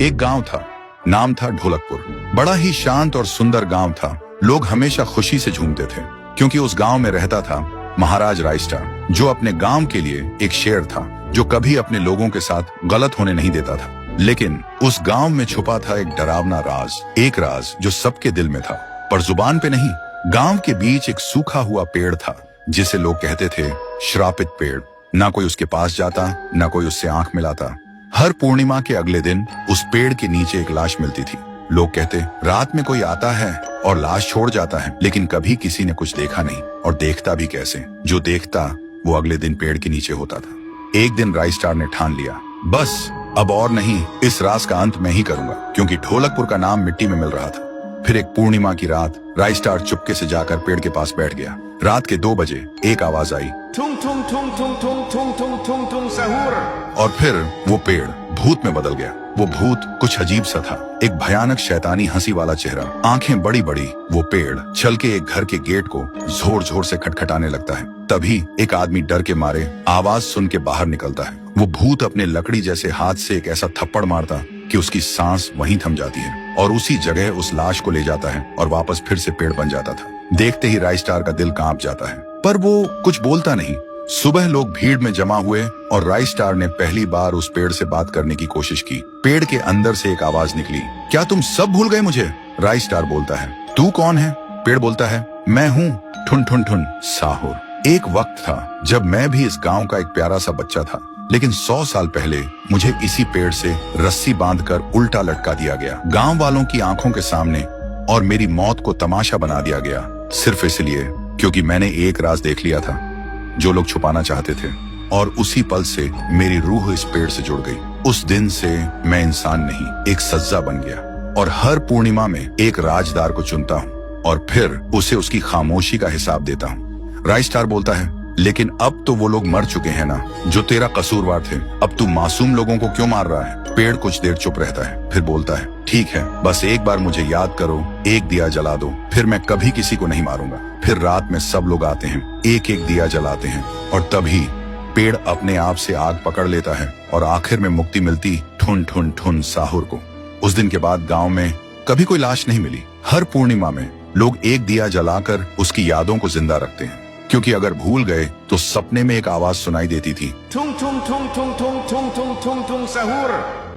एक गांव था, नाम था ढोलकपुर। बड़ा ही शांत और सुंदर गांव था। लोग हमेशा खुशी से झूमते थे क्योंकि उस गांव में रहता था महाराज रायस्टार, जो अपने गांव के लिए एक शेर था जो कभी अपने लोगों के साथ गलत होने नहीं देता था। लेकिन उस गांव में छुपा था एक डरावना राज, एक राज जो सबके दिल में था पर जुबान पे नहीं। गांव के बीच एक सूखा हुआ पेड़ था जिसे लोग कहते थे श्रापित पेड़। ना कोई उसके पास जाता, ना कोई उससे आंख मिलाता। हर पूर्णिमा के अगले दिन उस पेड़ के नीचे एक लाश मिलती थी। लोग कहते रात में कोई आता है और लाश छोड़ जाता है, लेकिन कभी किसी ने कुछ देखा नहीं और देखता भी कैसे। जो देखता वो अगले दिन पेड़ के नीचे होता था। एक दिन रायस्टार ने ठान लिया, बस अब और नहीं, इस राज का अंत मैं ही करूंगा, क्योंकि ढोलकपुर का नाम मिट्टी में मिल रहा था। फिर एक पूर्णिमा की रात रायस्टार चुपके से जाकर पेड़ के पास बैठ गया। रात के 2 बजे एक आवाज आई, थुंग थुंग थुंग थुंग थुंग थुंग थुंग थुंग थुंग सहूर। और फिर वो पेड़ भूत में बदल गया। वो भूत कुछ अजीब सा था, एक भयानक शैतानी हंसी वाला चेहरा, आंखें बड़ी बड़ी। वो पेड़ चल के एक घर के गेट को जोर जोर से खटखटाने लगता है। तभी एक आदमी डर के मारे आवाज सुन के बाहर निकलता है। वो भूत अपने लकड़ी जैसे हाथ से एक ऐसा थप्पड़ मारता कि उसकी सांस वहीं थम जाती है और उसी जगह उस लाश को ले जाता है और वापस फिर से पेड़ बन जाता था। देखते ही रायस्टार का दिल कांप जाता है, पर वो कुछ बोलता नहीं। सुबह लोग भीड़ में जमा हुए और रायस्टार ने पहली बार उस पेड़ से बात करने की कोशिश की। पेड़ के अंदर से एक आवाज निकली, क्या तुम सब भूल गए मुझे? रायस्टार बोलता है, तू कौन है? पेड़ बोलता है, मैं हूँ ठुन ठुन ठुन साहुर। एक वक्त था जब मैं भी इस गांव का एक प्यारा सा बच्चा था, लेकिन 100 साल पहले मुझे इसी पेड़ से रस्सी बांधकर उल्टा लटका दिया गया, गांव वालों की आंखों के सामने, और मेरी मौत को तमाशा बना दिया गया, सिर्फ इसलिए क्योंकि मैंने एक राज देख लिया था जो लोग छुपाना चाहते थे। और उसी पल से मेरी रूह इस पेड़ से जुड़ गई। उस दिन से मैं इंसान नहीं, एक सज्जा बन गया और हर पूर्णिमा में एक राजदार को चुनता हूँ और फिर उसे उसकी खामोशी का हिसाब देता हूँ। रायस्टार बोलता है, लेकिन अब तो वो लोग मर चुके हैं ना जो तेरा कसूरवार थे। अब तू मासूम लोगों को क्यों मार रहा है? पेड़ कुछ देर चुप रहता है, फिर बोलता है, ठीक है, बस एक बार मुझे याद करो, एक दिया जला दो, फिर मैं कभी किसी को नहीं मारूंगा। फिर रात में सब लोग आते हैं, एक एक दिया जलाते हैं और तभी पेड़ अपने आप से आग पकड़ लेता है और आखिर में मुक्ति मिलती ठुन ठुन ठुन साहुर को। उस दिन के बाद गांव में कभी कोई लाश नहीं मिली। हर पूर्णिमा में लोग एक दिया जलाकर उसकी यादों को जिंदा रखते हैं, क्योंकि अगर भूल गए तो सपने में एक आवाज सुनाई देती थी, थुंग थुंग थुंग थुंग थुंग थुंग थुंग थुंग थुंग सहूर।